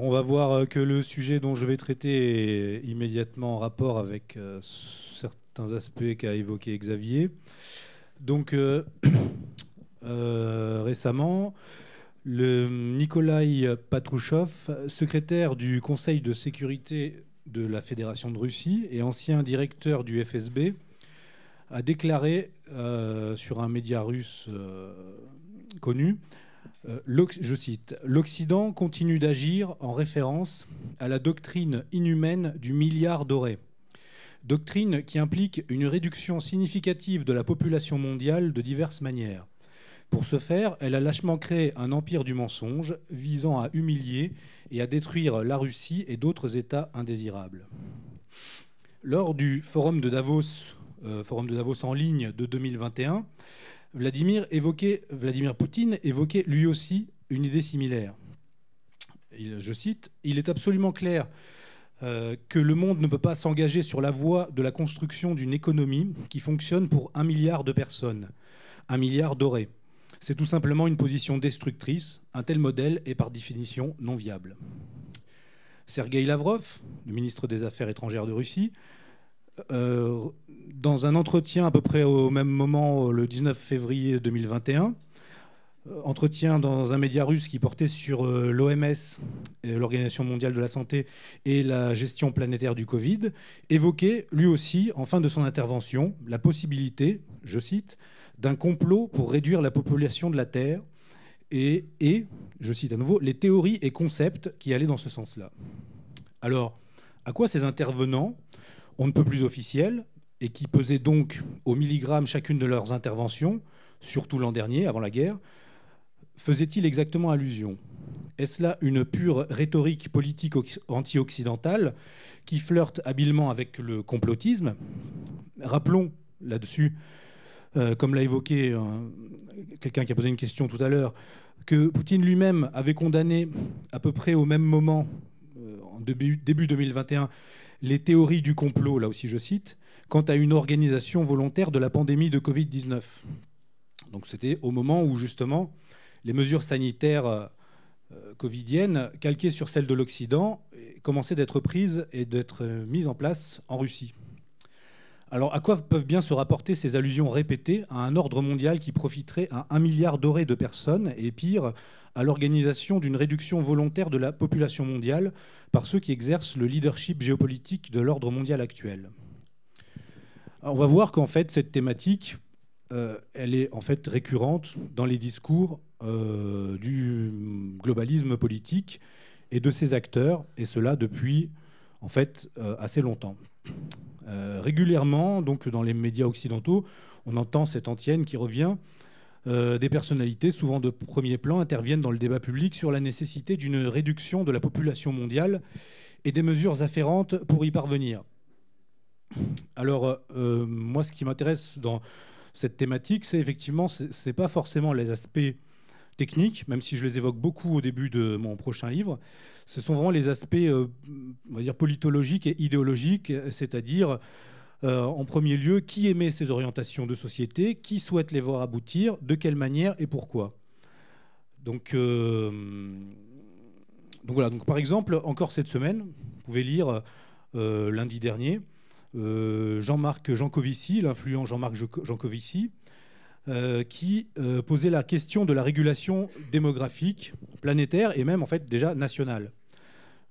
on va voir que le sujet dont je vais traiter est immédiatement en rapport avec certains aspects qu'a évoqué Xavier. Donc, récemment, le Nikolai Patrouchov, secrétaire du Conseil de sécurité de la Fédération de Russie et ancien directeur du FSB, a déclaré sur un média russe connu, je cite, « L'Occident continue d'agir en référence à la doctrine inhumaine du milliard doré, doctrine qui implique une réduction significative de la population mondiale de diverses manières. Pour ce faire, elle a lâchement créé un empire du mensonge visant à humilier et à détruire la Russie et d'autres États indésirables. » Lors du forum de Davos en ligne de 2021, Vladimir Poutine évoquait lui aussi une idée similaire. Je cite, « Il est absolument clair que le monde ne peut pas s'engager sur la voie de la construction d'une économie qui fonctionne pour 1 milliard de personnes, 1 milliard doré. C'est tout simplement une position destructrice. Un tel modèle est par définition non viable. » Sergueï Lavrov, le ministre des Affaires étrangères de Russie, dans un entretien à peu près au même moment, le 19 février 2021, entretien dans un média russe qui portait sur l'OMS, l'Organisation mondiale de la santé, et la gestion planétaire du Covid, évoquait lui aussi, en fin de son intervention, la possibilité, je cite, d'un complot pour réduire la population de la Terre et, je cite à nouveau, les théories et concepts qui allaient dans ce sens-là. Alors, à quoi ces intervenants, on ne peut plus officiels, et qui pesaient donc au milligramme chacune de leurs interventions, surtout l'an dernier, avant la guerre, faisaient-ils exactement allusion? Est-ce là une pure rhétorique politique anti-occidentale qui flirte habilement avec le complotisme? Rappelons là-dessus, comme l'a évoqué quelqu'un qui a posé une question tout à l'heure, que Poutine lui-même avait condamné à peu près au même moment, en début 2021, les théories du complot, là aussi je cite, quant à une organisation volontaire de la pandémie de Covid-19. Donc c'était au moment où justement les mesures sanitaires covidiennes, calquées sur celles de l'Occident, commençaient d'être prises et d'être mises en place en Russie. Alors à quoi peuvent bien se rapporter ces allusions répétées à un ordre mondial qui profiterait à 1 milliard doré de personnes et pire, à l'organisation d'une réduction volontaire de la population mondiale par ceux qui exercent le leadership géopolitique de l'ordre mondial actuel? Alors, on va voir qu'en fait cette thématique, elle est en fait récurrente dans les discours du globalisme politique et de ses acteurs, et cela depuis en fait assez longtemps. Régulièrement, donc dans les médias occidentaux, on entend cette antienne qui revient. Des personnalités, souvent de premier plan, interviennent dans le débat public sur la nécessité d'une réduction de la population mondiale et des mesures afférentes pour y parvenir. Alors, moi, ce qui m'intéresse dans cette thématique, c'est effectivement, c'est pas forcément les aspects techniques, même si je les évoque beaucoup au début de mon prochain livre. Ce sont vraiment les aspects, on va dire, politologiques et idéologiques, c'est-à-dire, en premier lieu, qui émet ces orientations de société, qui souhaite les voir aboutir, de quelle manière et pourquoi. Donc voilà. Donc, par exemple, encore cette semaine, vous pouvez lire lundi dernier, Jean-Marc Jancovici, l'influent Jean-Marc Jancovici, qui posait la question de la régulation démographique planétaire et même en fait déjà nationale,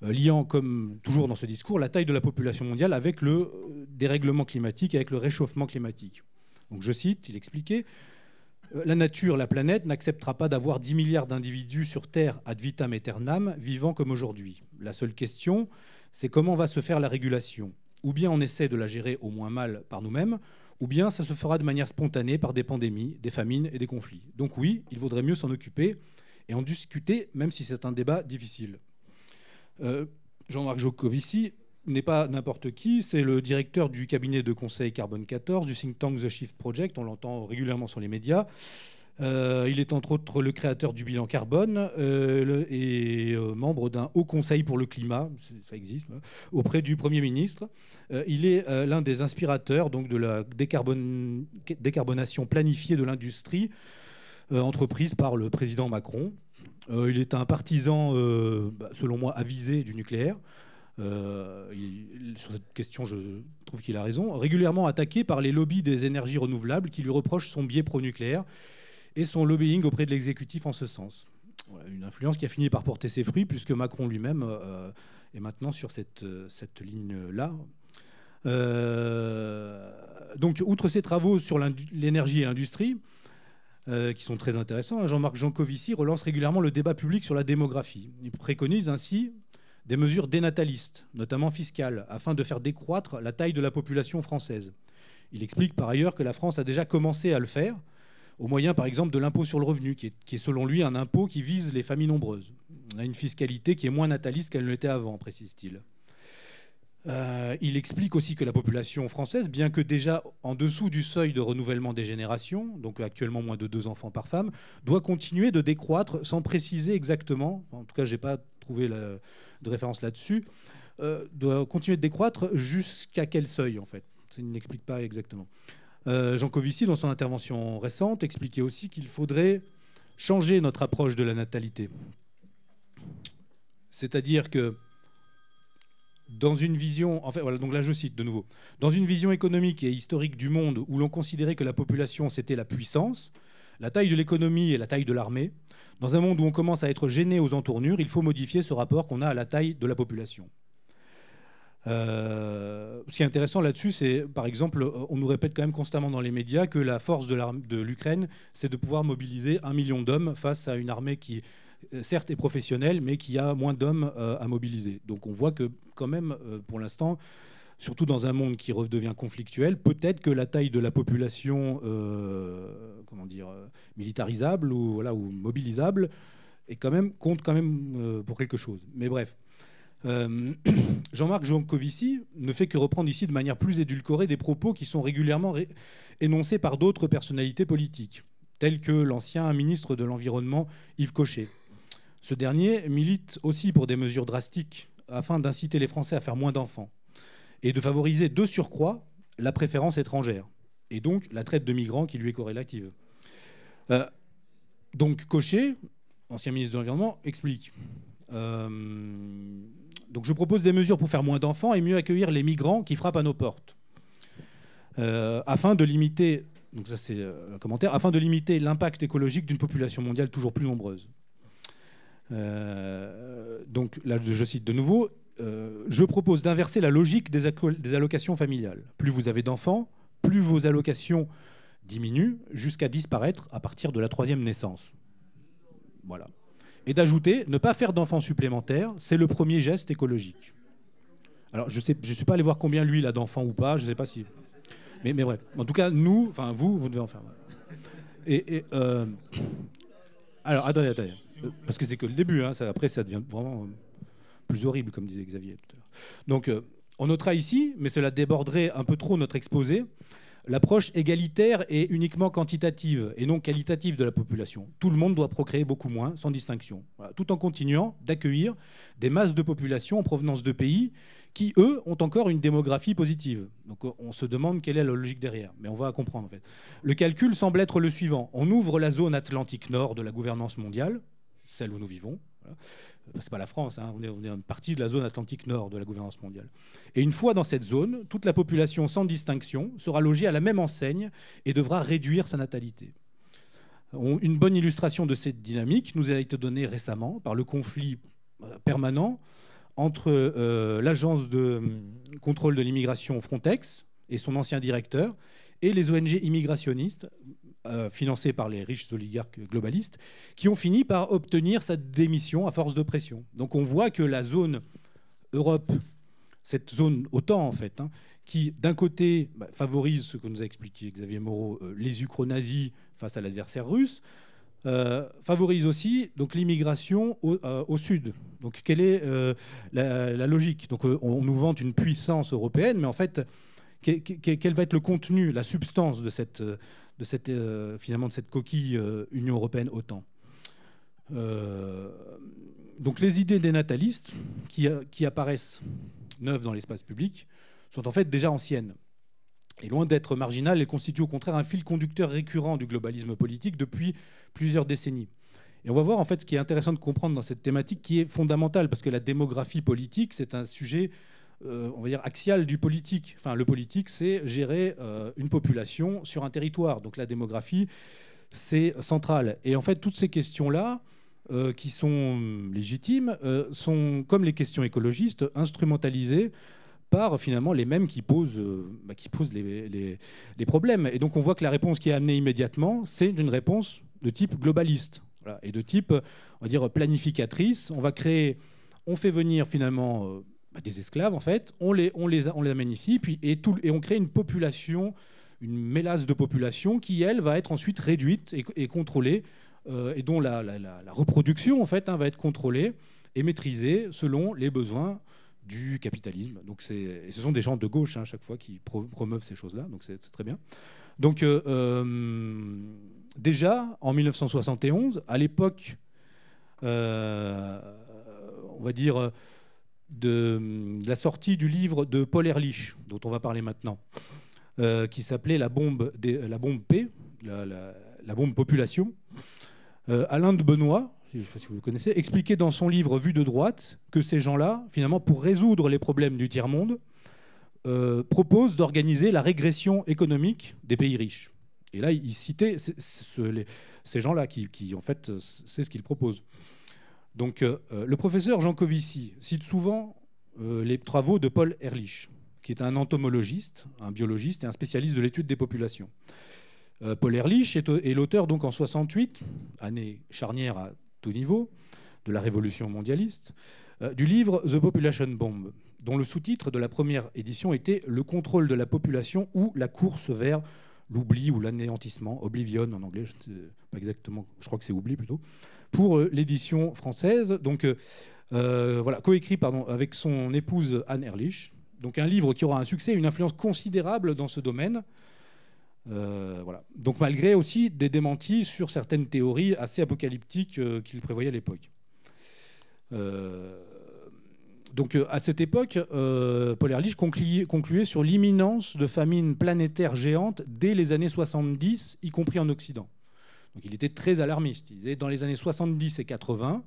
liant comme toujours dans ce discours la taille de la population mondiale avec le dérèglement climatique, avec le réchauffement climatique. Donc je cite, il expliquait, la nature, la planète n'acceptera pas d'avoir 10 milliards d'individus sur Terre ad vitam aeternam vivant comme aujourd'hui. La seule question, c'est comment va se faire la régulation. Ou bien on essaie de la gérer au moins mal par nous-mêmes, ou bien ça se fera de manière spontanée par des pandémies, des famines et des conflits. Donc oui, il vaudrait mieux s'en occuper et en discuter, même si c'est un débat difficile. Jean-Marc Jancovici n'est pas n'importe qui, c'est le directeur du cabinet de conseil Carbone 14, du think tank The Shift Project, on l'entend régulièrement sur les médias. Il est entre autres le créateur du bilan carbone et membre d'un haut conseil pour le climat, ça existe, auprès du Premier ministre. Il est l'un des inspirateurs donc, de la décarbonation planifiée de l'industrie entreprise par le président Macron. Il est un partisan, selon moi, avisé du nucléaire. Sur cette question, je trouve qu'il a raison. Régulièrement attaqué par les lobbies des énergies renouvelables qui lui reprochent son biais pro-nucléaire et son lobbying auprès de l'exécutif en ce sens. Voilà, une influence qui a fini par porter ses fruits puisque Macron lui-même est maintenant sur cette ligne-là. Donc, outre ses travaux sur l'énergie et l'industrie, qui sont très intéressants, Jean-Marc Jancovici relance régulièrement le débat public sur la démographie. Il préconise ainsi des mesures dénatalistes, notamment fiscales, afin de faire décroître la taille de la population française. Il explique par ailleurs que la France a déjà commencé à le faire, au moyen par exemple de l'impôt sur le revenu, qui est selon lui un impôt qui vise les familles nombreuses. On a une fiscalité qui est moins nataliste qu'elle ne l'était avant, précise-t-il. Il explique aussi que la population française, bien que déjà en dessous du seuil de renouvellement des générations, donc actuellement moins de 2 enfants par femme, doit continuer de décroître sans préciser exactement, en tout cas je n'ai pas trouvé de référence là-dessus, doit continuer de décroître jusqu'à quel seuil en fait. Il n'explique pas exactement. Jancovici, dans son intervention récente, expliquait aussi qu'il faudrait changer notre approche de la natalité. C'est-à-dire que dans une vision, en fait, voilà, donc là je cite de nouveau, dans une vision économique et historique du monde où l'on considérait que la population c'était la puissance, la taille de l'économie et la taille de l'armée, dans un monde où on commence à être gêné aux entournures, il faut modifier ce rapport qu'on a à la taille de la population. Ce qui est intéressant là-dessus, c'est par exemple, on nous répète quand même constamment dans les médias que la force de l'Ukraine, c'est de pouvoir mobiliser 1 million d'hommes face à une armée qui certes est professionnelle, mais qui a moins d'hommes à mobiliser. Donc on voit que quand même, pour l'instant, surtout dans un monde qui redevient conflictuel, peut-être que la taille de la population militarisable ou mobilisable compte quand même pour quelque chose. Mais bref. Jean-Marc Jancovici ne fait que reprendre ici de manière plus édulcorée des propos qui sont régulièrement énoncés par d'autres personnalités politiques, tels que l'ancien ministre de l'Environnement Yves Cochet. Ce dernier milite aussi pour des mesures drastiques afin d'inciter les Français à faire moins d'enfants et de favoriser de surcroît la préférence étrangère et donc la traite de migrants qui lui est corrélative. Donc Cochet, ancien ministre de l'Environnement, explique donc je propose des mesures pour faire moins d'enfants et mieux accueillir les migrants qui frappent à nos portes afin de limiter, donc ça c'est un commentaire, afin de limiter l'impact écologique d'une population mondiale toujours plus nombreuse. Donc là je cite de nouveau, je propose d'inverser la logique des allocations familiales. Plus vous avez d'enfants, plus vos allocations diminuent jusqu'à disparaître à partir de la 3e naissance. Voilà. Et d'ajouter, ne pas faire d'enfants supplémentaires, c'est le premier geste écologique. Alors, je ne suis pas allé voir combien lui il a d'enfants ou pas, je ne sais pas si... Mais bref, en tout cas, nous, enfin vous devez en faire. Alors, attendez, parce que c'est que le début, hein, après ça devient vraiment plus horrible, comme disait Xavier tout à l'heure. Donc, on notera ici, mais cela déborderait un peu trop notre exposé, l'approche égalitaire et uniquement quantitative et non qualitative de la population. Tout le monde doit procréer beaucoup moins, sans distinction, voilà, tout en continuant d'accueillir des masses de population en provenance de pays qui, eux, ont encore une démographie positive. Donc on se demande quelle est la logique derrière, mais on va comprendre en fait. Le calcul semble être le suivant. On ouvre la zone Atlantique Nord de la gouvernance mondiale, celle où nous vivons, voilà. C'est pas la France, hein, on est une partie de la zone Atlantique Nord de la gouvernance mondiale. Et une fois dans cette zone, toute la population sans distinction sera logée à la même enseigne et devra réduire sa natalité. Une bonne illustration de cette dynamique nous a été donnée récemment par le conflit permanent entre l'agence de contrôle de l'immigration Frontex et son ancien directeur et les ONG immigrationnistes financés par les riches oligarques globalistes, qui ont fini par obtenir sa démission à force de pression. Donc on voit que la zone Europe, cette zone OTAN en fait, hein, qui d'un côté favorise ce que nous a expliqué Xavier Moreau, les ukro-nazis face à l'adversaire russe, favorise aussi donc l'immigration au sud. Donc quelle est la logique? Donc on nous vante une puissance européenne, mais en fait quel va être le contenu, la substance de cette finalement de cette coquille Union européenne-OTAN. Donc les idées des natalistes qui apparaissent neuves dans l'espace public sont en fait déjà anciennes. Et loin d'être marginales, elles constituent au contraire un fil conducteur récurrent du globalisme politique depuis plusieurs décennies. Et on va voir en fait ce qui est intéressant de comprendre dans cette thématique qui est fondamentale, parce que la démographie politique, c'est un sujet, on va dire, axial du politique. Enfin, le politique, c'est gérer une population sur un territoire. Donc la démographie, c'est central. Et en fait, toutes ces questions-là, qui sont légitimes, sont, comme les questions écologistes, instrumentalisées par finalement les mêmes qui posent les problèmes. Et donc on voit que la réponse qui est amenée immédiatement, c'est une réponse de type globaliste, voilà, et de type, on va dire, planificatrice. On fait venir finalement des esclaves, en fait, on les amène ici, et on crée une population, une mélasse de population qui, elle, va être ensuite réduite et contrôlée, et dont la reproduction, en fait, va être contrôlée et maîtrisée selon les besoins du capitalisme. Donc ce sont des gens de gauche, à chaque fois, qui promeuvent ces choses-là, donc c'est très bien. Donc déjà, en 1971, à l'époque, on va dire, de la sortie du livre de Paul Ehrlich, dont on va parler maintenant, qui s'appelait la bombe P, la bombe population. Alain de Benoît, je ne sais pas si vous le connaissez, expliquait dans son livre Vue de droite que ces gens-là, finalement, pour résoudre les problèmes du tiers-monde, proposent d'organiser la régression économique des pays riches. Et là, il citait ces gens-là qui, en fait, c'est ce qu'ils proposent. Donc, le professeur Jean Covici cite souvent les travaux de Paul Ehrlich, qui est un entomologiste, un biologiste et un spécialiste de l'étude des populations. Paul Ehrlich est l'auteur, donc en 68, année charnière à tout niveau, de la révolution mondialiste, du livre The Population Bomb, dont le sous-titre de la première édition était « Le contrôle de la population ou la course vers l'oubli ou l'anéantissement », Oblivion en anglais, je ne sais pas exactement, je crois que c'est oubli plutôt, pour l'édition française, donc voilà, coécrit avec son épouse Anne Ehrlich, donc un livre qui aura un succès et une influence considérable dans ce domaine. Voilà. Donc malgré aussi des démentis sur certaines théories assez apocalyptiques qu'il prévoyait à l'époque. Donc à cette époque, Paul Ehrlich concluait sur l'imminence de famines planétaires géantes dès les années 70, y compris en Occident. Donc il était très alarmiste. Il disait dans les années 70 et 80,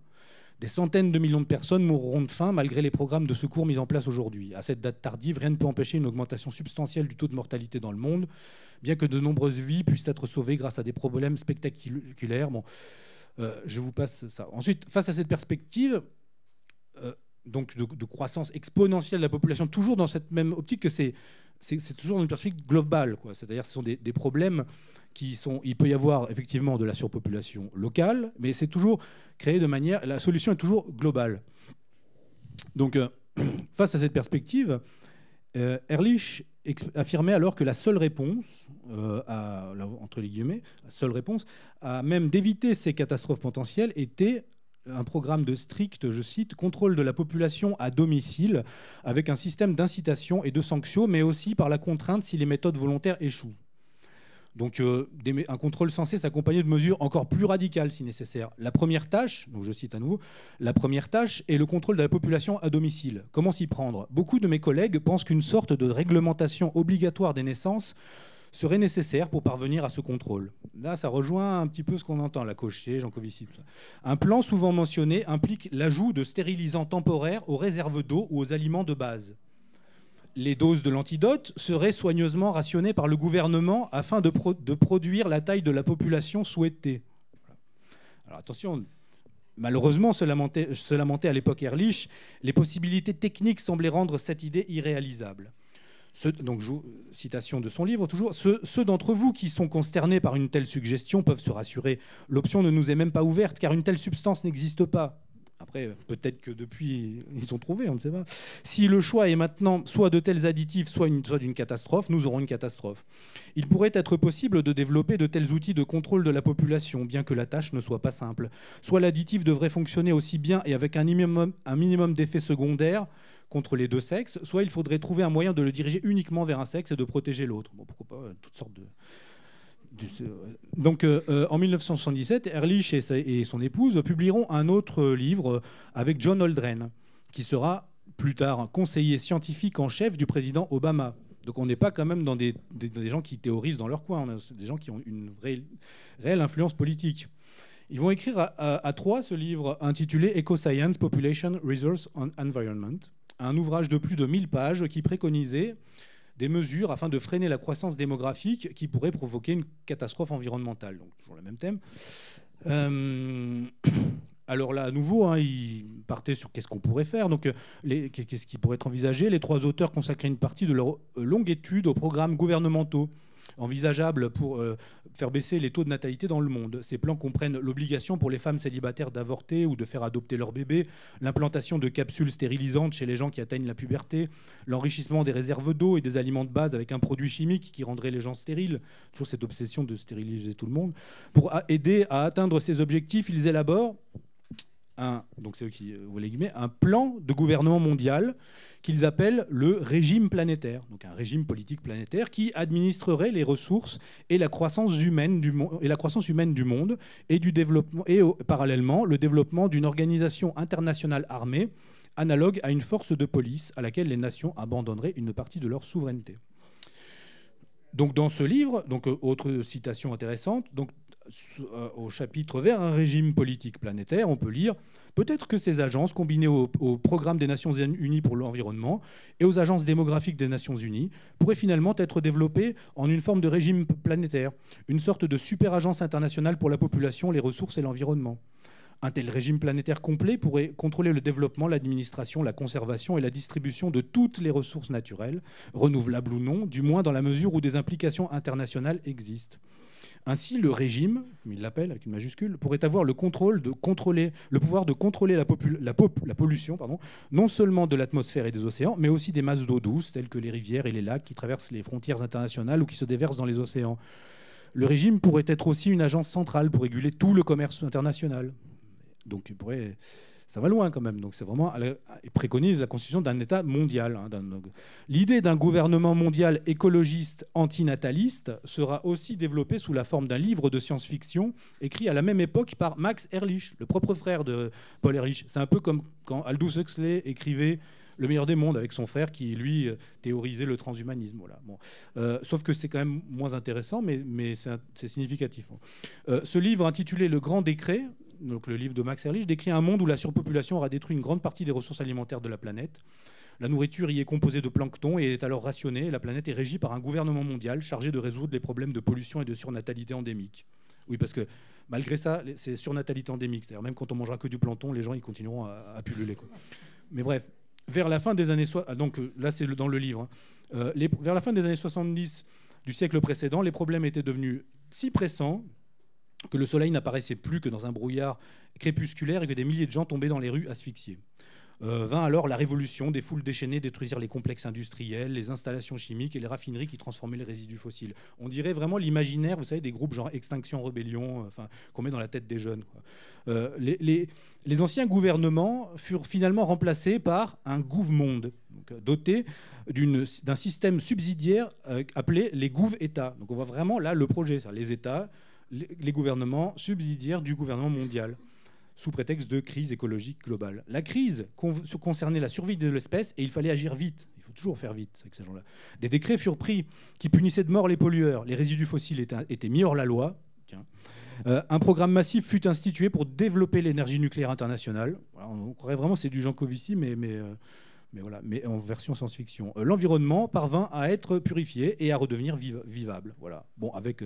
des centaines de millions de personnes mourront de faim malgré les programmes de secours mis en place aujourd'hui. À cette date tardive, rien ne peut empêcher une augmentation substantielle du taux de mortalité dans le monde, bien que de nombreuses vies puissent être sauvées grâce à des problèmes spectaculaires. Bon, je vous passe ça. Ensuite, face à cette perspective donc de croissance exponentielle de la population, toujours dans cette même optique que c'est toujours dans une perspective globale, quoi. C'est-à-dire que ce sont des problèmes qui sont... Il peut y avoir effectivement de la surpopulation locale, mais c'est toujours créé de manière... La solution est toujours globale. Donc, face à cette perspective, Ehrlich affirmait alors que la seule réponse, entre les guillemets, la seule réponse, à même d'éviter ces catastrophes potentielles était un programme de strict, je cite, contrôle de la population à domicile, avec un système d'incitation et de sanctions, mais aussi par la contrainte si les méthodes volontaires échouent. Donc un contrôle censé s'accompagner de mesures encore plus radicales si nécessaire. La première tâche, donc je cite à nouveau, la première tâche est le contrôle de la population à domicile. Comment s'y prendre ? Beaucoup de mes collègues pensent qu'une sorte de réglementation obligatoire des naissances serait nécessaire pour parvenir à ce contrôle. Là, ça rejoint un petit peu ce qu'on entend, la Cochet, Jean Covici, tout ça. Un plan souvent mentionné implique l'ajout de stérilisants temporaires aux réserves d'eau ou aux aliments de base. Les doses de l'antidote seraient soigneusement rationnées par le gouvernement afin de produire la taille de la population souhaitée. Alors attention, malheureusement, se lamentait à l'époque Ehrlich, les possibilités techniques semblaient rendre cette idée irréalisable. Donc, citation de son livre, toujours. Ceux d'entre vous qui sont consternés par une telle suggestion peuvent se rassurer. L'option ne nous est même pas ouverte car une telle substance n'existe pas. Après, peut-être que depuis, ils ont trouvé, on ne sait pas. Si le choix est maintenant soit de tels additifs, soit d'une catastrophe, nous aurons une catastrophe. Il pourrait être possible de développer de tels outils de contrôle de la population, bien que la tâche ne soit pas simple. Soit l'additif devrait fonctionner aussi bien et avec un minimum d'effets secondaires contre les deux sexes, soit il faudrait trouver un moyen de le diriger uniquement vers un sexe et de protéger l'autre. Bon, pourquoi pas, toutes sortes de... Donc, en 1977, Ehrlich et son épouse publieront un autre livre avec John Holdren, qui sera plus tard conseiller scientifique en chef du président Obama. Donc on n'est pas quand même dans des gens qui théorisent dans leur coin, on a des gens qui ont une réelle influence politique. Ils vont écrire à trois ce livre intitulé Eco-Science, Population, Resource and Environment, un ouvrage de plus de 1000 pages qui préconisait des mesures afin de freiner la croissance démographique qui pourrait provoquer une catastrophe environnementale. Donc toujours le même thème. Alors là, à nouveau, hein, ils partaient sur qu'est-ce qu'on pourrait faire, donc qu'est-ce qui pourrait être envisagé. Les trois auteurs consacraient une partie de leur longue étude aux programmes gouvernementaux envisageables pour faire baisser les taux de natalité dans le monde. Ces plans comprennent l'obligation pour les femmes célibataires d'avorter ou de faire adopter leur bébé, l'implantation de capsules stérilisantes chez les gens qui atteignent la puberté, l'enrichissement des réserves d'eau et des aliments de base avec un produit chimique qui rendrait les gens stériles, toujours cette obsession de stériliser tout le monde. Pour aider à atteindre ces objectifs, ils élaborent donc c'est eux qui ouvrent les guillemets, un plan de gouvernement mondial qu'ils appellent le régime planétaire, donc un régime politique planétaire qui administrerait les ressources et la croissance humaine du monde et du développement et parallèlement le développement d'une organisation internationale armée analogue à une force de police à laquelle les nations abandonneraient une partie de leur souveraineté. Donc dans ce livre, donc autre citation intéressante, donc au chapitre vers un régime politique planétaire, on peut lire peut-être que ces agences, combinées au programme des Nations Unies pour l'environnement et aux agences démographiques des Nations Unies, pourraient finalement être développées en une forme de régime planétaire, une sorte de super-agence internationale pour la population, les ressources et l'environnement. Un tel régime planétaire complet pourrait contrôler le développement, l'administration, la conservation et la distribution de toutes les ressources naturelles, renouvelables ou non, du moins dans la mesure où des implications internationales existent. Ainsi, le régime, comme il l'appelle avec une majuscule, pourrait avoir le pouvoir de contrôler la pollution, non seulement de l'atmosphère et des océans, mais aussi des masses d'eau douce, telles que les rivières et les lacs qui traversent les frontières internationales ou qui se déversent dans les océans. Le régime pourrait être aussi une agence centrale pour réguler tout le commerce international. Donc ça va loin quand même. Donc c'est vraiment, il préconise la constitution d'un État mondial. L'idée d'un gouvernement mondial écologiste antinataliste sera aussi développée sous la forme d'un livre de science-fiction écrit à la même époque par Max Ehrlich, le propre frère de Paul Ehrlich. C'est un peu comme quand Aldous Huxley écrivait Le meilleur des mondes avec son frère qui, lui, théorisait le transhumanisme. Voilà. Bon. Sauf que c'est quand même moins intéressant, mais c'est significatif. Ce livre intitulé Le Grand Décret, donc le livre de Max Ehrlich, décrit un monde où la surpopulation aura détruit une grande partie des ressources alimentaires de la planète. La nourriture y est composée de plancton et est alors rationnée. Et la planète est régie par un gouvernement mondial chargé de résoudre les problèmes de pollution et de surnatalité endémique. Oui, parce que malgré ça, c'est surnatalité endémique. C'est-à-dire même quand on mangera que du plancton, les gens ils continueront à pulluler, quoi. Mais bref, vers la fin des années... Donc là, c'est dans le livre. Hein. Vers la fin des années 70 du siècle précédent, les problèmes étaient devenus si pressants que le soleil n'apparaissait plus que dans un brouillard crépusculaire et que des milliers de gens tombaient dans les rues asphyxiés. Vint alors la révolution, des foules déchaînées détruisirent les complexes industriels, les installations chimiques et les raffineries qui transformaient les résidus fossiles. On dirait vraiment l'imaginaire, vous savez, des groupes genre Extinction Rebellion, qu'on met dans la tête des jeunes, quoi. Les anciens gouvernements furent finalement remplacés par un gouv-monde, doté d'un système subsidiaire appelé les gouv-États. Donc on voit vraiment là le projet, les États, les gouvernements subsidiaires du gouvernement mondial, sous prétexte de crise écologique globale. La crise concernait la survie de l'espèce et il fallait agir vite. Il faut toujours faire vite avec ces gens-là. Des décrets furent pris qui punissaient de mort les pollueurs. Les résidus fossiles étaient mis hors la loi. Un programme massif fut institué pour développer l'énergie nucléaire internationale. Voilà, on croirait vraiment que c'est du Jean Covici, mais voilà, mais en version science-fiction. L'environnement parvint à être purifié et à redevenir vivable. Voilà. Bon, avec...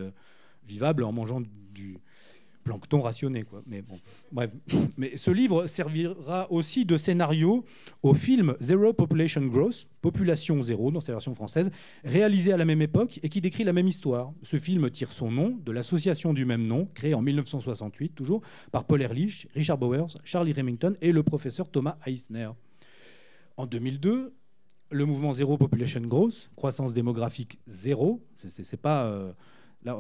vivable en mangeant du plancton rationné, quoi. Mais bon, bref. Mais ce livre servira aussi de scénario au film Zero Population Growth, Population Zéro dans sa version française, réalisé à la même époque et qui décrit la même histoire. Ce film tire son nom de l'association du même nom, créée en 1968, toujours, par Paul Ehrlich, Richard Bowers, Charlie Remington et le professeur Thomas Eisner. En 2002, le mouvement Zero Population Growth, croissance démographique zéro, c'est pas...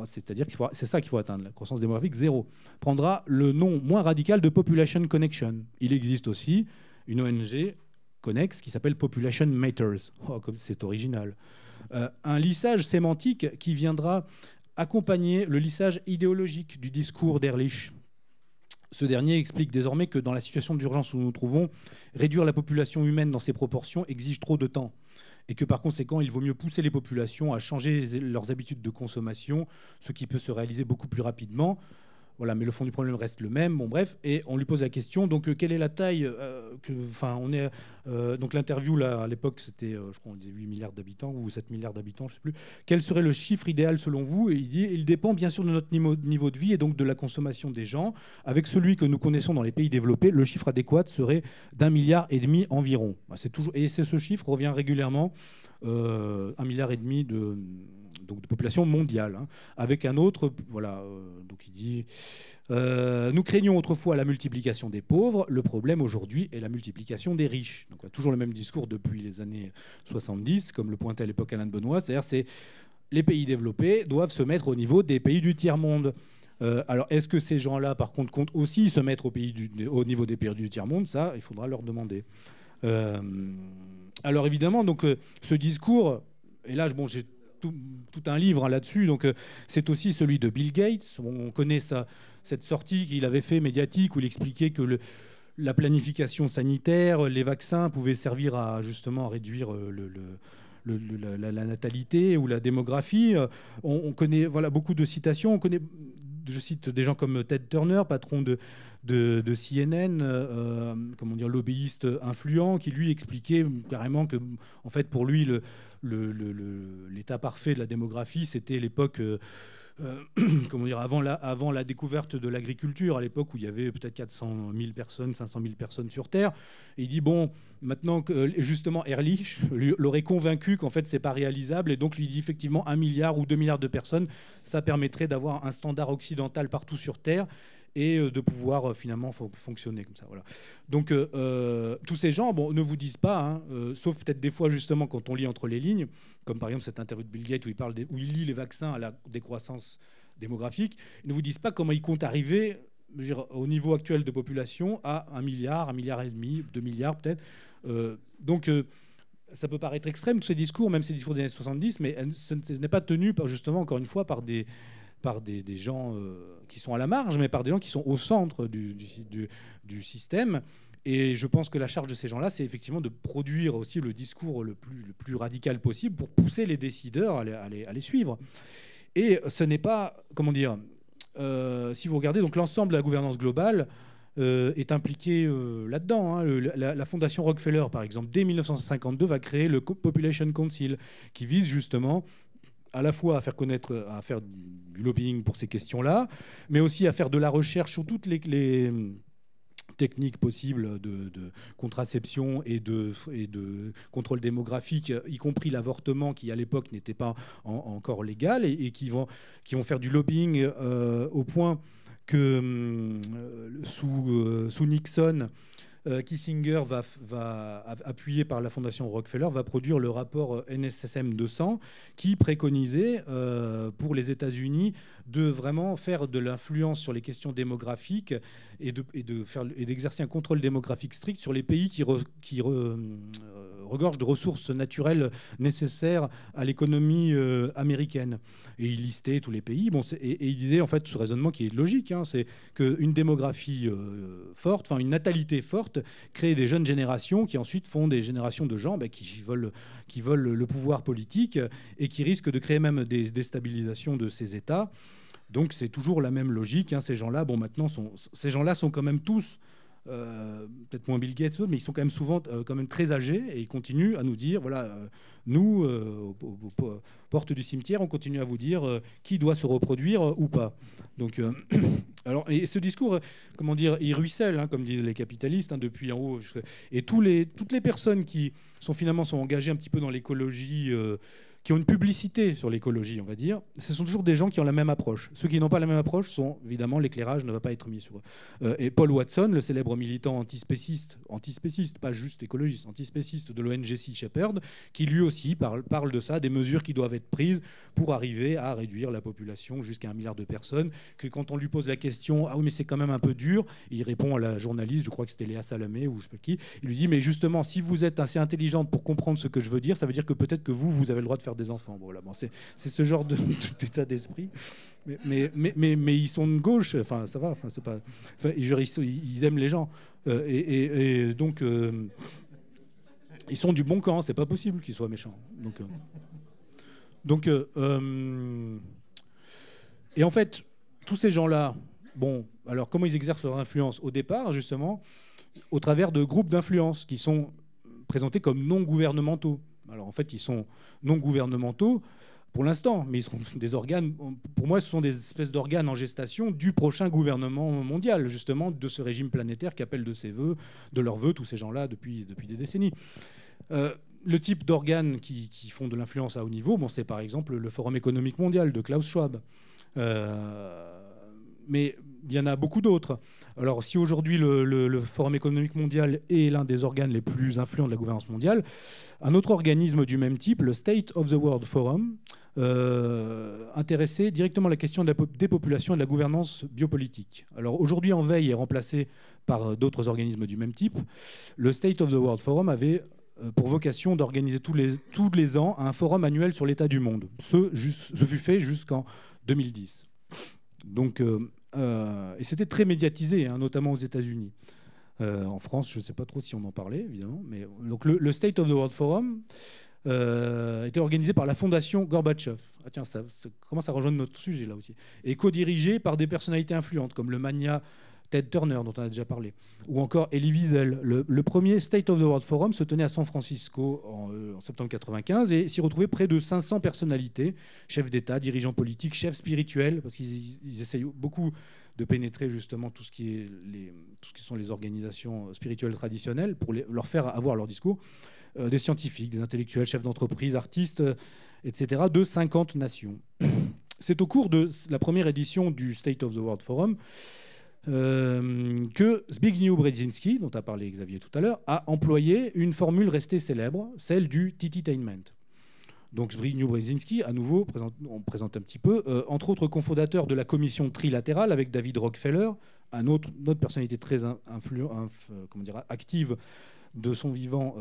c'est-à-dire que c'est ça qu'il faut atteindre, la croissance démographique zéro, prendra le nom moins radical de Population Connection. Il existe aussi une ONG connexe qui s'appelle Population Matters. Oh, comme c'est original. Un lissage sémantique qui viendra accompagner le lissage idéologique du discours d'Ehrlich. Ce dernier explique désormais que dans la situation d'urgence où nous nous trouvons, réduire la population humaine dans ces proportions exige trop de temps. Et que par conséquent, il vaut mieux pousser les populations à changer leurs habitudes de consommation, ce qui peut se réaliser beaucoup plus rapidement, Voilà, mais le fond du problème reste le même. Bon, bref, et on lui pose la question. Donc, quelle est la taille donc l'interview là à l'époque, c'était, je crois, on disait 8 milliards d'habitants ou 7 milliards d'habitants, je sais plus. Quel serait le chiffre idéal selon vous? Et il dit, il dépend bien sûr de notre niveau de vie et donc de la consommation des gens. Avec celui que nous connaissons dans les pays développés, le chiffre adéquat serait d'1,5 milliard environ. C'est toujours, et ce chiffre revient régulièrement. 1,5 milliard donc de population mondiale, hein, avec un autre, voilà, donc il dit nous craignons autrefois la multiplication des pauvres, le problème aujourd'hui est la multiplication des riches. Donc toujours le même discours depuis les années 70, comme le pointait à l'époque Alain de Benoît, c'est-à-dire c'est les pays développés doivent se mettre au niveau des pays du tiers-monde. Alors est-ce que ces gens-là par contre comptent aussi se mettre au niveau des pays du tiers-monde? Ça, il faudra leur demander. Alors évidemment, donc ce discours, et là bon, j'ai tout un livre, hein, là-dessus, donc c'est aussi celui de Bill Gates. On connaît cette sortie qu'il avait fait médiatique où il expliquait que la planification sanitaire, les vaccins pouvaient servir justement à réduire la natalité ou la démographie. On connaît, voilà, beaucoup de citations. On connaît, je cite des gens comme Ted Turner, patron de CNN, comment dire, lobbyiste influent, qui lui expliquait carrément que, en fait, pour lui, l'état parfait de la démographie, c'était l'époque, comment dire, avant la découverte de l'agriculture, à l'époque où il y avait peut-être 400 000 personnes, 500 000 personnes sur Terre. Et il dit, bon, maintenant que justement Ehrlich l'aurait convaincu qu'en fait c'est pas réalisable, et donc lui dit effectivement 1 milliard ou 2 milliards de personnes, ça permettrait d'avoir un standard occidental partout sur Terre et de pouvoir finalement fonctionner comme ça. Voilà. Donc tous ces gens, bon, ne vous disent pas, hein, sauf peut-être des fois justement quand on lit entre les lignes, comme par exemple cette interview de Bill Gates où il lit les vaccins à la décroissance démographique, ils ne vous disent pas comment ils comptent arriver, je veux dire, au niveau actuel de population à 1 milliard, 1,5 milliard, 2 milliards peut-être. Donc ça peut paraître extrême, tous ces discours, même ces discours des années 70, mais ce n'est pas tenu justement, encore une fois, par des gens qui sont à la marge, mais par des gens qui sont au centre du système. Et je pense que la charge de ces gens-là, c'est effectivement de produire aussi le discours le plus radical possible pour pousser les décideurs à les suivre. Et ce n'est pas, comment dire, si vous regardez, donc l'ensemble de la gouvernance globale est impliqué là-dedans, hein. La fondation Rockefeller, par exemple, dès 1952, va créer le Population Council, qui vise justement à la fois à faire connaître, à faire du lobbying pour ces questions-là, mais aussi à faire de la recherche sur toutes les techniques possibles de contraception et de contrôle démographique, y compris l'avortement, qui à l'époque n'était pas encore légal, et qui vont faire du lobbying au point que sous Nixon, Kissinger va appuyé par la fondation Rockefeller, va produire le rapport NSSM 200 qui préconisait pour les États-Unis de vraiment faire de l'influence sur les questions démographiques et d'exercer un contrôle démographique strict sur les pays qui regorgent de ressources naturelles nécessaires à l'économie américaine. Et il listait tous les pays. Bon, et il disait, en fait, ce raisonnement qui est logique, hein, c'est qu'une démographie forte, enfin une natalité forte, crée des jeunes générations qui ensuite font des générations de gens qui veulent le pouvoir politique et qui risquent de créer même des déstabilisations de ces États. Donc c'est toujours la même logique, hein. Ces gens-là, bon, maintenant, ces gens-là sont quand même tous, peut-être moins Bill Gates, mais ils sont quand même souvent quand même très âgés, et ils continuent à nous dire, voilà, nous, aux portes du cimetière, on continue à vous dire qui doit se reproduire ou pas. Donc, alors, et ce discours, comment dire, il ruisselle, hein, comme disent les capitalistes, hein, depuis en haut. Et toutes les personnes qui sont finalement engagées un petit peu dans l'écologie, qui ont une publicité sur l'écologie, on va dire, ce sont toujours des gens qui ont la même approche. Ceux qui n'ont pas la même approche sont, évidemment, l'éclairage ne va pas être mis sur eux. Et Paul Watson, le célèbre militant antispéciste, pas juste écologiste, antispéciste de l'ONG Sea Shepherd, qui lui aussi parle de ça, des mesures qui doivent être prises pour arriver à réduire la population jusqu'à 1 milliard de personnes, que quand on lui pose la question « Ah oui, mais c'est quand même un peu dur », il répond à la journaliste, je crois que c'était Léa Salamé ou je ne sais pas qui, il lui dit « Mais justement, si vous êtes assez intelligente pour comprendre ce que je veux dire, ça veut dire que peut-être que vous avez le droit de faire des enfants. » Bon, voilà, bon, c'est ce genre d'état d'esprit. Mais ils sont de gauche, enfin ça va, enfin c'est pas, enfin, ils aiment les gens, et donc ils sont du bon camp. C'est pas possible qu'ils soient méchants. Donc et en fait, tous ces gens-là, Bon, alors comment ils exercent leur influence? Au départ, justement, au travers de groupes d'influence qui sont présentés comme non gouvernementaux. Alors en fait, ils sont non gouvernementaux pour l'instant, mais ils seront des organes. Pour moi, ce sont des espèces d'organes en gestation du prochain gouvernement mondial, justement, de ce régime planétaire qu'appellent de leurs vœux tous ces gens-là depuis des décennies. Le type d'organes qui font de l'influence à haut niveau, bon, c'est par exemple le Forum économique mondial de Klaus Schwab. Mais il y en a beaucoup d'autres. Alors, si aujourd'hui le Forum économique mondial est l'un des organes les plus influents de la gouvernance mondiale, un autre organisme du même type, le State of the World Forum, intéressait directement la question de la dépopulation et de la gouvernance biopolitique. Alors, aujourd'hui, en veille est remplacé par d'autres organismes du même type. Le State of the World Forum avait pour vocation d'organiser tous les ans un forum annuel sur l'état du monde. Ce fut fait jusqu'en 2010. Donc, et c'était très médiatisé, hein, notamment aux États-Unis. En France, je ne sais pas trop si on en parlait, évidemment. Mais, donc le State of the World Forum était organisé par la fondation Gorbatchev. Ah tiens, ça commence à rejoindre notre sujet là aussi. Et co-dirigé par des personnalités influentes comme le magnat Ted Turner, dont on a déjà parlé, ou encore Elie Wiesel. Le premier State of the World Forum se tenait à San Francisco en septembre 1995 et s'y retrouvaient près de 500 personnalités, chefs d'État, dirigeants politiques, chefs spirituels, parce qu'ils essayent beaucoup de pénétrer justement tout ce qui sont les organisations spirituelles traditionnelles pour leur faire avoir leur discours, des scientifiques, des intellectuels, chefs d'entreprise, artistes, etc., de 50 nations. C'est au cours de la première édition du State of the World Forum que Zbigniew Brzezinski, dont a parlé Xavier tout à l'heure, a employé une formule restée célèbre, celle du Tititainment. Donc Zbigniew Brzezinski, à nouveau, on présente un petit peu, entre autres cofondateur de la commission trilatérale avec David Rockefeller, une autre personnalité très active de son vivant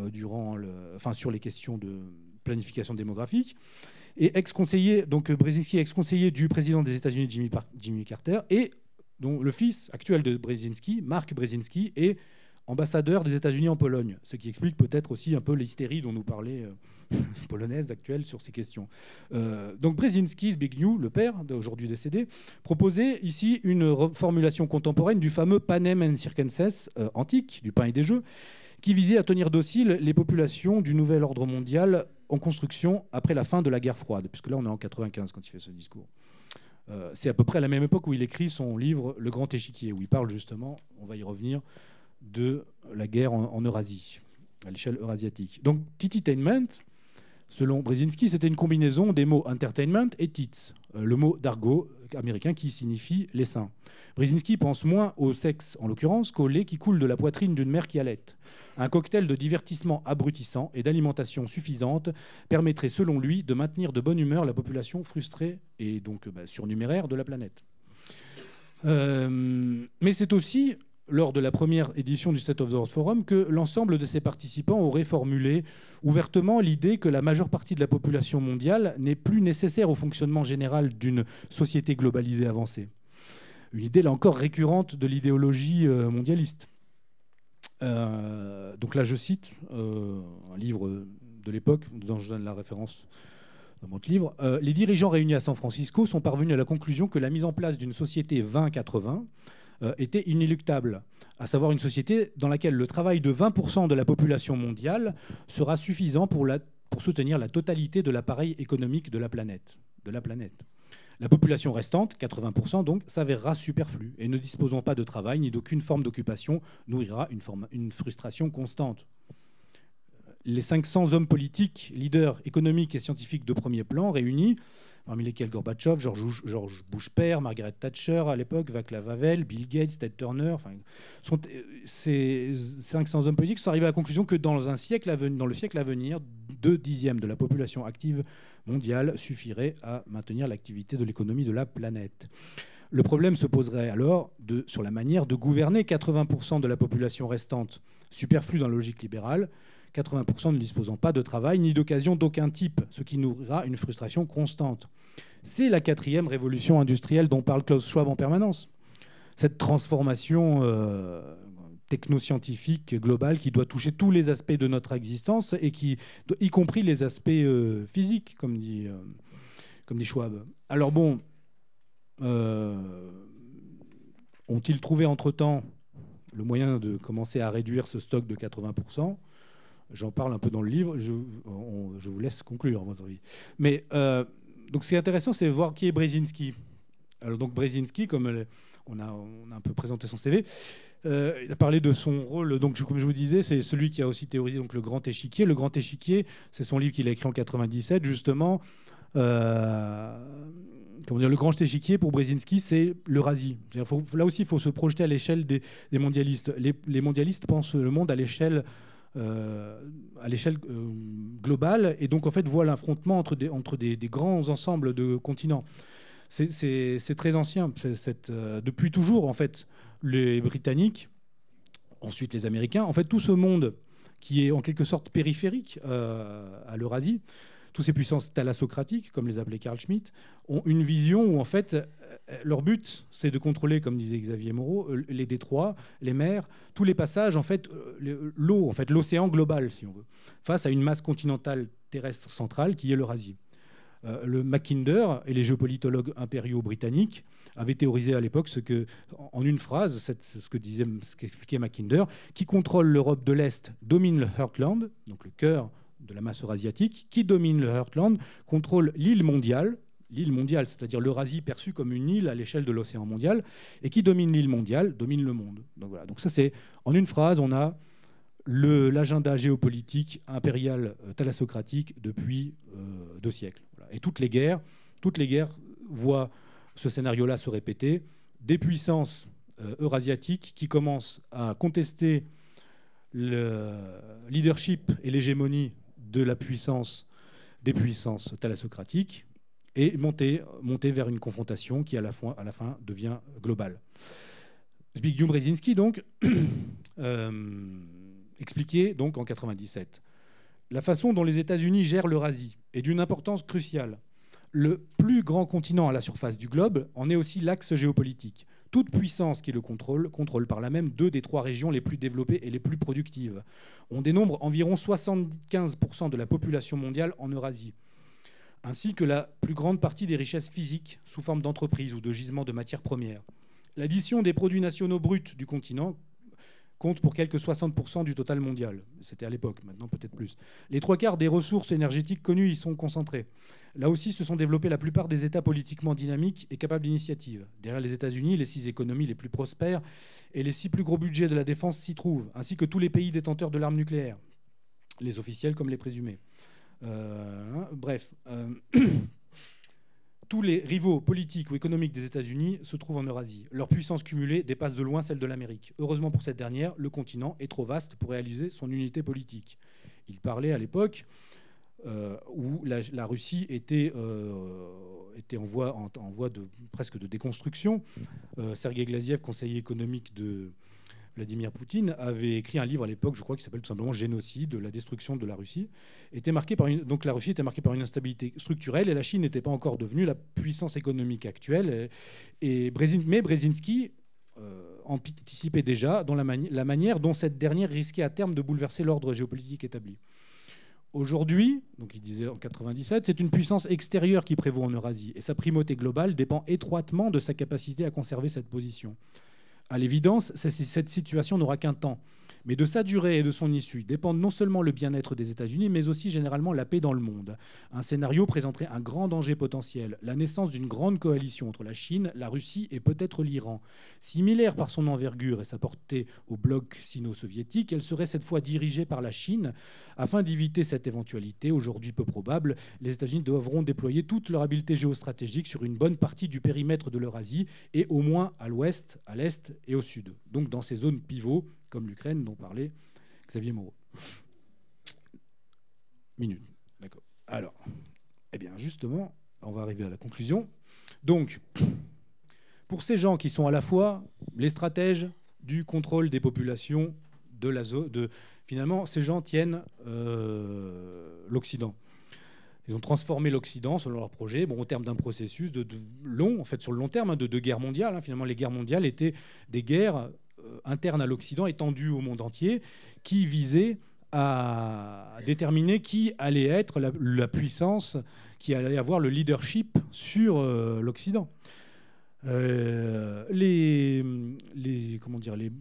sur les questions de planification démographique, et ex-conseiller, donc Brzezinski, ex-conseiller du président des États-Unis Jimmy Carter, et dont le fils actuel de Brzezinski, Mark Brzezinski, est ambassadeur des États-Unis en Pologne, ce qui explique peut-être aussi un peu l'hystérie dont nous parlait polonaise actuelle sur ces questions. Donc Brzezinski, Zbigniew, le père, aujourd'hui décédé, proposait ici une reformulation contemporaine du fameux panem and circenses antique, du pain et des jeux, qui visait à tenir dociles les populations du nouvel ordre mondial en construction après la fin de la guerre froide, puisque là on est en 1995 quand il fait ce discours. C'est à peu près à la même époque où il écrit son livre Le Grand Échiquier, où il parle justement, on va y revenir, de la guerre en Eurasie, à l'échelle eurasiatique. Donc Tititainment, selon Brzezinski, c'était une combinaison des mots entertainment et tits, le mot d'argot américain qui signifie les seins. Brzezinski pense moins au sexe, en l'occurrence, qu'au lait qui coule de la poitrine d'une mère qui allaite. Un cocktail de divertissement abrutissant et d'alimentation suffisante permettrait, selon lui, de maintenir de bonne humeur la population frustrée et donc surnuméraire de la planète. Mais c'est aussi lors de la première édition du State of the World Forum que l'ensemble de ses participants auraient formulé ouvertement l'idée que la majeure partie de la population mondiale n'est plus nécessaire au fonctionnement général d'une société globalisée avancée. Une idée, là encore, récurrente de l'idéologie mondialiste. Donc là, je cite un livre de l'époque, dont je donne la référence dans mon livre. Les dirigeants réunis à San Francisco sont parvenus à la conclusion que la mise en place d'une société 20-80 était inéluctable, à savoir une société dans laquelle le travail de 20% de la population mondiale sera suffisant pour soutenir la totalité de l'appareil économique de la planète. La population restante, 80% donc, s'avérera superflue et ne disposant pas de travail ni d'aucune forme d'occupation nourrira une frustration constante. Les 500 hommes politiques, leaders économiques et scientifiques de premier plan réunis, parmi lesquels Gorbatchev, George Bush père, Margaret Thatcher à l'époque, Václav Havel, Bill Gates, Ted Turner, ces 500 hommes politiques sont arrivés à la conclusion que dans le siècle à venir, 2/10 de la population active mondiale suffirait à maintenir l'activité de l'économie de la planète. Le problème se poserait alors sur la manière de gouverner 80% de la population restante, superflue dans la logique libérale, 80% ne disposant pas de travail ni d'occasion d'aucun type, ce qui nourrira une frustration constante. C'est la 4e révolution industrielle dont parle Klaus Schwab en permanence. Cette transformation technoscientifique globale qui doit toucher tous les aspects de notre existence, et y compris les aspects physiques, comme dit Schwab. Alors bon, Ont-ils trouvé entre-temps le moyen de commencer à réduire ce stock de 80%? J'en parle un peu dans le livre, je vous laisse conclure, à votre avis. Mais donc, ce qui est intéressant, c'est voir qui est Brzezinski. Alors, donc, Brzezinski, comme on a un peu présenté son CV, il a parlé de son rôle, donc, comme je vous disais, c'est celui qui a aussi théorisé donc, le Grand Échiquier. Le Grand Échiquier, c'est son livre qu'il a écrit en 97, justement. Comment dire, le Grand Échiquier, pour Brzezinski, c'est l'Eurasie. Là aussi, il faut se projeter à l'échelle des mondialistes. Les mondialistes pensent le monde à l'échelle globale, et donc en fait voient l'affrontement entre des grands ensembles de continents. C'est très ancien. Depuis toujours, en fait, les Britanniques, ensuite les Américains, en fait, tout ce monde qui est en quelque sorte périphérique à l'Eurasie, toutes ces puissances thalassocratiques, comme les appelait Carl Schmitt, ont une vision où, en fait, leur but, c'est de contrôler, comme disait Xavier Moreau, les détroits, les mers, tous les passages, en fait, l'eau, en fait, l'océan global, si on veut, face à une masse continentale terrestre centrale qui est l'Eurasie. Le Mackinder et les géopolitologues impériaux britanniques avaient théorisé à l'époque en une phrase, ce qu'expliquait Mackinder, qui contrôle l'Europe de l'Est domine le Heartland, donc le cœur de la masse eurasiatique, qui domine le Heartland, contrôle l'île mondiale, c'est-à-dire l'Eurasie perçue comme une île à l'échelle de l'océan mondial, et qui domine l'île mondiale, domine le monde. Donc voilà. Donc ça, c'est en une phrase, on a l'agenda géopolitique impérial thalassocratique depuis 2 siècles. Voilà. Et toutes les guerres voient ce scénario-là se répéter. Des puissances eurasiatiques qui commencent à contester le leadership et l'hégémonie des puissances thalassocratiques et monter vers une confrontation qui, à la fin, devient globale. Zbigniew Brzezinski, donc, expliquait donc, en 1997 la façon dont les États-Unis gèrent l'Eurasie est d'une importance cruciale. Le plus grand continent à la surface du globe en est aussi l'axe géopolitique. Toute puissance qui le contrôle par là même 2 des 3 régions les plus développées et les plus productives. On dénombre environ 75% de la population mondiale en Eurasie, ainsi que la plus grande partie des richesses physiques sous forme d'entreprises ou de gisements de matières premières. L'addition des produits nationaux bruts du continent compte pour quelques 60% du total mondial. C'était à l'époque, maintenant peut-être plus. Les 3/4 des ressources énergétiques connues y sont concentrées. Là aussi, se sont développés la plupart des États politiquement dynamiques et capables d'initiative. Derrière les États-Unis, les 6 économies les plus prospères et les 6 plus gros budgets de la défense s'y trouvent, ainsi que tous les pays détenteurs de l'arme nucléaire, les officiels comme les présumés. Tous les rivaux politiques ou économiques des États-Unis se trouvent en Eurasie. Leur puissance cumulée dépasse de loin celle de l'Amérique. Heureusement pour cette dernière, le continent est trop vaste pour réaliser son unité politique. Il parlait à l'époque où la Russie était en voie presque de déconstruction. Sergei Glaziev, conseiller économique de Vladimir Poutine, avait écrit un livre à l'époque, je crois, qui s'appelle tout simplement Génocide, la destruction de la Russie. Donc la Russie était marquée par une instabilité structurelle et la Chine n'était pas encore devenue la puissance économique actuelle. Mais Brzezinski anticipait déjà dans la manière dont cette dernière risquait à terme de bouleverser l'ordre géopolitique établi. Aujourd'hui, donc il disait en 97, c'est une puissance extérieure qui prévaut en Eurasie et sa primauté globale dépend étroitement de sa capacité à conserver cette position. À l'évidence, cette situation n'aura qu'un temps. Mais de sa durée et de son issue dépendent non seulement le bien-être des États-Unis, mais aussi généralement la paix dans le monde. Un scénario présenterait un grand danger potentiel, la naissance d'une grande coalition entre la Chine, la Russie et peut-être l'Iran. Similaire par son envergure et sa portée au bloc sino-soviétique, elle serait cette fois dirigée par la Chine. Afin d'éviter cette éventualité, aujourd'hui peu probable, les États-Unis devront déployer toute leur habileté géostratégique sur une bonne partie du périmètre de l'Eurasie et au moins à l'ouest, à l'est et au sud. Donc dans ces zones pivots, comme l'Ukraine dont parlait Xavier Moreau. Minute. D'accord. Alors, eh bien justement, on va arriver à la conclusion. Donc, pour ces gens qui sont à la fois les stratèges du contrôle des populations de la zone, finalement, ces gens tiennent l'Occident. Ils ont transformé l'Occident selon leur projet, au terme d'un processus long, en fait, sur le long terme, de guerre mondiale. Finalement, les guerres mondiales étaient des guerres interne à l'Occident, étendue au monde entier, qui visait à déterminer qui allait être la puissance, qui allait avoir le leadership sur l'Occident. Comment dire, les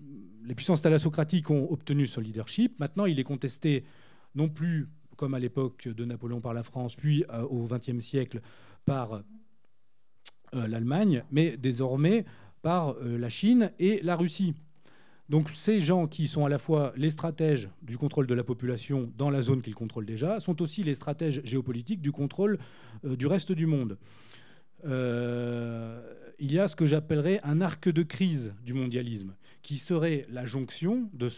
puissances thalassocratiques ont obtenu ce leadership. Maintenant, il est contesté non plus comme à l'époque de Napoléon par la France, puis au XXe siècle par l'Allemagne, mais désormais par la Chine et la Russie. Donc ces gens qui sont à la fois les stratèges du contrôle de la population dans la zone qu'ils contrôlent déjà, sont aussi les stratèges géopolitiques du contrôle du reste du monde. Il y a ce que j'appellerais un arc de crise du mondialisme, qui serait la jonction de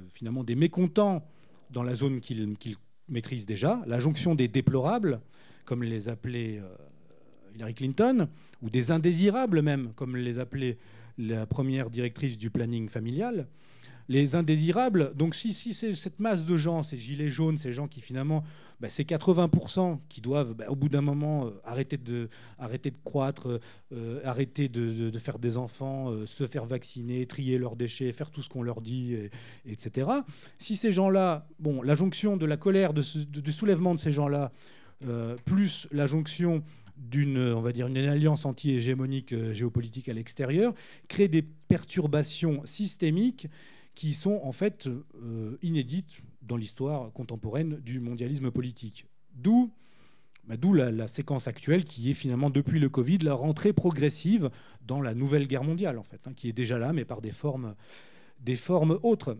finalement des mécontents dans la zone qu'ils maîtrisent déjà, la jonction des déplorables, comme les appelait Hillary Clinton, ou des indésirables même, comme les appelait la première directrice du planning familial. Les indésirables, donc si c'est cette masse de gens, ces gilets jaunes, ces gens qui finalement, c'est 80% qui doivent, au bout d'un moment, arrêter de croître, arrêter de faire des enfants, se faire vacciner, trier leurs déchets, faire tout ce qu'on leur dit, etc. Si ces gens-là, la jonction de la colère, du soulèvement de ces gens-là, plus la jonction on va dire, une alliance anti-hégémonique géopolitique à l'extérieur, crée des perturbations systémiques qui sont en fait inédites dans l'histoire contemporaine du mondialisme politique. D'où la séquence actuelle qui est finalement, depuis le Covid, la rentrée progressive dans la nouvelle guerre mondiale, en fait, qui est déjà là, mais par des formes autres.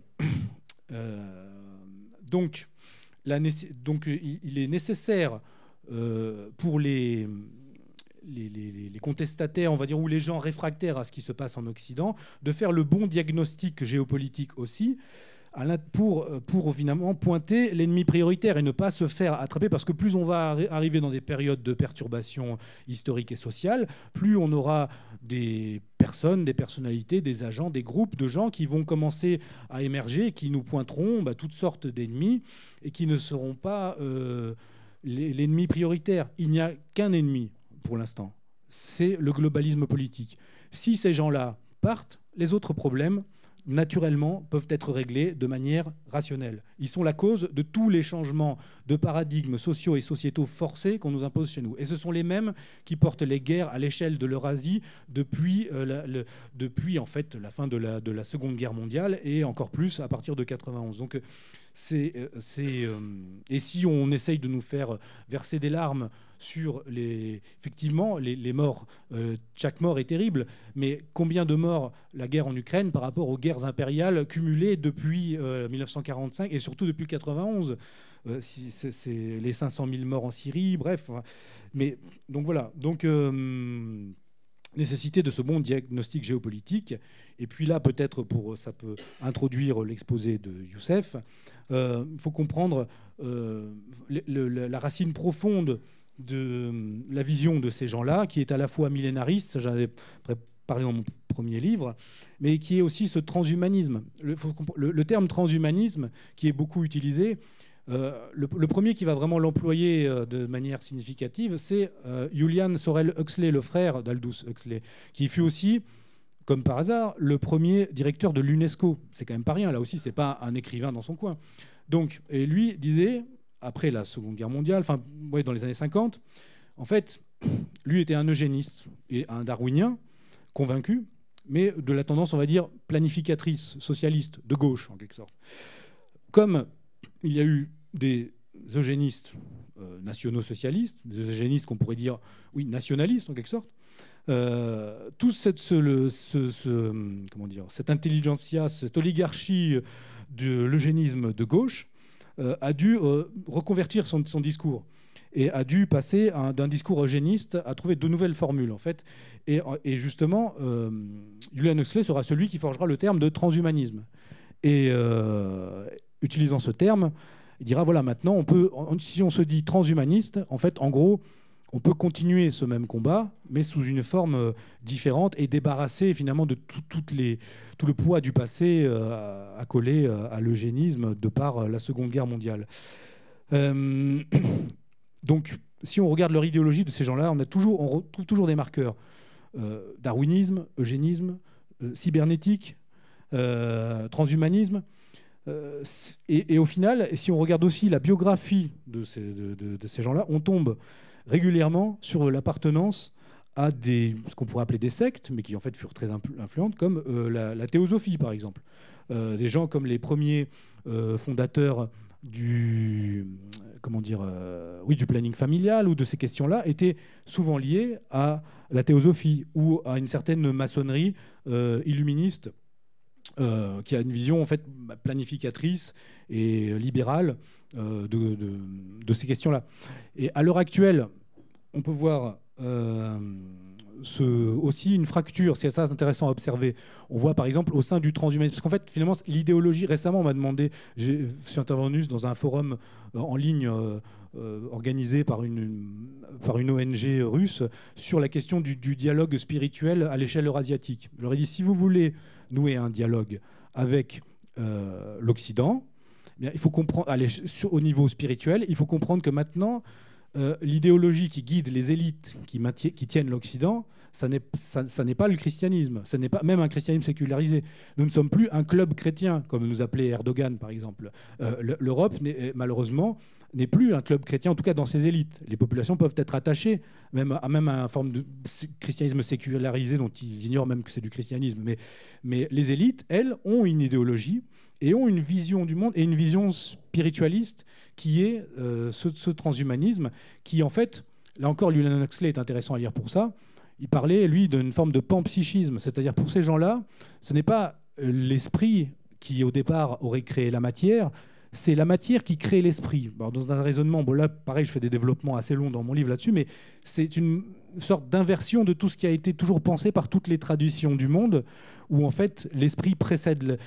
Donc, il est nécessaire pour les contestataires, on va dire, ou les gens réfractaires à ce qui se passe en Occident, de faire le bon diagnostic géopolitique aussi, pour finalement pointer l'ennemi prioritaire et ne pas se faire attraper, parce que plus on va arriver dans des périodes de perturbation historique et sociale, plus on aura des personnes, des personnalités, des agents, des groupes de gens qui vont commencer à émerger, qui nous pointeront toutes sortes d'ennemis et qui ne seront pas l'ennemi prioritaire. Il n'y a qu'un ennemi pour l'instant, c'est le globalisme politique. Si ces gens-là partent, les autres problèmes, naturellement, peuvent être réglés de manière rationnelle. Ils sont la cause de tous les changements de paradigmes sociaux et sociétaux forcés qu'on nous impose chez nous. Et ce sont les mêmes qui portent les guerres à l'échelle de l'Eurasie depuis en fait, la fin de la Seconde Guerre mondiale, et encore plus à partir de 91. Donc, et si on essaye de nous faire verser des larmes sur effectivement les morts, chaque mort est terrible, mais combien de morts la guerre en Ukraine par rapport aux guerres impériales cumulées depuis 1945 et surtout depuis 91, c'est les 500 000 morts en Syrie, bref. Mais donc voilà. Donc nécessité de ce bon diagnostic géopolitique. Et puis là, peut-être, ça peut introduire l'exposé de Youssef, il faut comprendre la racine profonde de la vision de ces gens-là, qui est à la fois millénariste, j'en avais parlé dans mon premier livre, mais qui est aussi ce transhumanisme. Le terme transhumanisme, qui est beaucoup utilisé, le premier qui va vraiment l'employer de manière significative, c'est Julian Sorel Huxley, le frère d'Aldous Huxley, qui fut aussi, comme par hasard, le premier directeur de l'UNESCO. C'est quand même pas rien, là aussi, c'est pas un écrivain dans son coin. Donc, et lui disait, après la Seconde Guerre mondiale, dans les années 50, en fait, lui était un eugéniste et un darwinien convaincu, mais de la tendance, on va dire, planificatrice, socialiste, de gauche, en quelque sorte. Comme il y a eu des eugénistes nationaux-socialistes, des eugénistes qu'on pourrait dire, oui, nationalistes, en quelque sorte, toute cette intelligentsia, cette oligarchie de l'eugénisme de gauche a dû reconvertir son discours et a dû passer d'un discours eugéniste à trouver de nouvelles formules, en fait. Et justement, Julian Huxley sera celui qui forgera le terme de transhumanisme. Et utilisant ce terme, il dira, voilà, maintenant, si on se dit transhumaniste, en fait, en gros, on peut continuer ce même combat, mais sous une forme différente et débarrasser finalement de tout le poids du passé accolé à l'eugénisme de par la Seconde Guerre mondiale. Donc, si on regarde leur idéologie de ces gens-là, on retrouve toujours des marqueurs. Darwinisme, eugénisme, cybernétique, transhumanisme. Et au final, si on regarde aussi la biographie de ces gens-là, on tombe régulièrement sur l'appartenance à ce qu'on pourrait appeler des sectes, mais qui en fait furent très influentes, comme la théosophie par exemple. Des gens comme les premiers fondateurs comment dire, du planning familial ou de ces questions-là étaient souvent liés à la théosophie ou à une certaine maçonnerie illuministe qui a une vision en fait planificatrice et libérale de ces questions-là. Et à l'heure actuelle, on peut voir aussi une fracture, c'est ça intéressant à observer. On voit par exemple au sein du transhumanisme, parce qu'en fait finalement l'idéologie, récemment on m'a demandé, je suis intervenu dans un forum en ligne organisé par une ONG russe sur la question du dialogue spirituel à l'échelle eurasiatique. Je leur ai dit, si vous voulez nouer un dialogue avec l'Occident, eh bien, il faut comprendre, au niveau spirituel, il faut comprendre que maintenant l'idéologie qui guide les élites qui tiennent l'Occident, ça n'est pas le christianisme, ce n'est pas même un christianisme sécularisé. Nous ne sommes plus un club chrétien, comme nous appelait Erdogan, par exemple. L'Europe, malheureusement, n'est plus un club chrétien, en tout cas dans ses élites. Les populations peuvent être attachées même à une forme de christianisme sécularisé, dont ils ignorent même que c'est du christianisme. Mais les élites, elles, ont une idéologie et ont une vision du monde et une vision spiritualiste qui est ce transhumanisme qui, en fait, là encore, Julian Huxley est intéressant à lire pour ça. Il parlait, lui, d'une forme de panpsychisme, c'est-à-dire pour ces gens-là, ce n'est pas l'esprit qui, au départ, aurait créé la matière, c'est la matière qui crée l'esprit. Dans un raisonnement, là, pareil, je fais des développements assez longs dans mon livre là-dessus, mais c'est une sorte d'inversion de tout ce qui a été toujours pensé par toutes les traditions du monde, où en fait l'esprit précède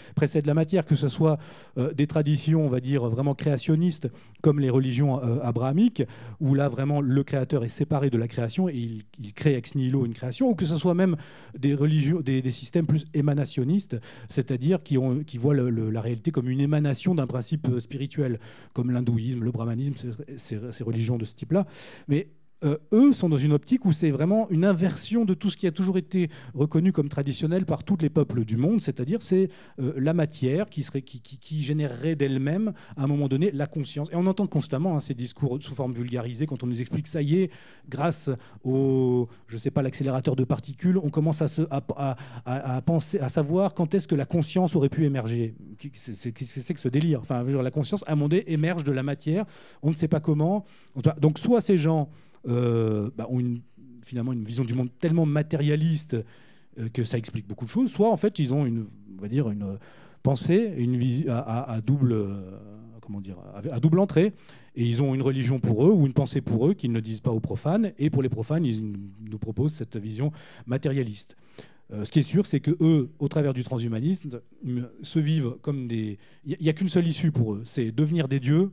la matière, que ce soit des traditions, on va dire, vraiment créationnistes, comme les religions abrahamiques, où là vraiment le créateur est séparé de la création et il crée ex nihilo une création, ou que ce soit même des religions, des systèmes plus émanationnistes, c'est-à-dire qui voient la réalité comme une émanation d'un principe spirituel, comme l'hindouisme, le brahmanisme, ces religions de ce type-là. Mais eux sont dans une optique où c'est vraiment une inversion de tout ce qui a toujours été reconnu comme traditionnel par tous les peuples du monde, c'est-à-dire c'est la matière qui générerait d'elle-même à un moment donné la conscience. Et on entend constamment ces discours sous forme vulgarisée quand on nous explique ça y est, grâce au, je sais pas, l'accélérateur de particules, on commence à penser, à savoir quand est-ce que la conscience aurait pu émerger. Qu'est-ce que c'est que ce délire? Enfin, la conscience à un moment donné émerge de la matière, on ne sait pas comment. Donc soit ces gens ont finalement une vision du monde tellement matérialiste que ça explique beaucoup de choses, soit en fait ils ont une pensée, une vision à double entrée, et ils ont une religion pour eux ou une pensée pour eux qu'ils ne disent pas aux profanes, et pour les profanes ils nous proposent cette vision matérialiste. Ce qui est sûr, c'est que eux, au travers du transhumanisme, se vivent comme des... Il n'y a qu'une seule issue pour eux, c'est devenir des dieux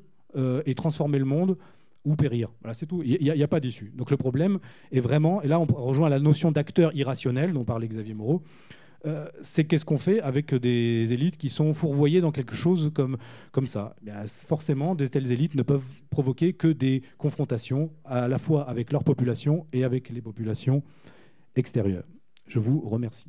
et transformer le monde ou périr. Voilà, c'est tout. Il n'y a pas d'issue. Donc le problème est vraiment, et là on rejoint la notion d'acteur irrationnel dont parlait Xavier Moreau, c'est qu'est-ce qu'on fait avec des élites qui sont fourvoyées dans quelque chose comme ça. Bien, forcément, de telles élites ne peuvent provoquer que des confrontations à la fois avec leur population et avec les populations extérieures. Je vous remercie.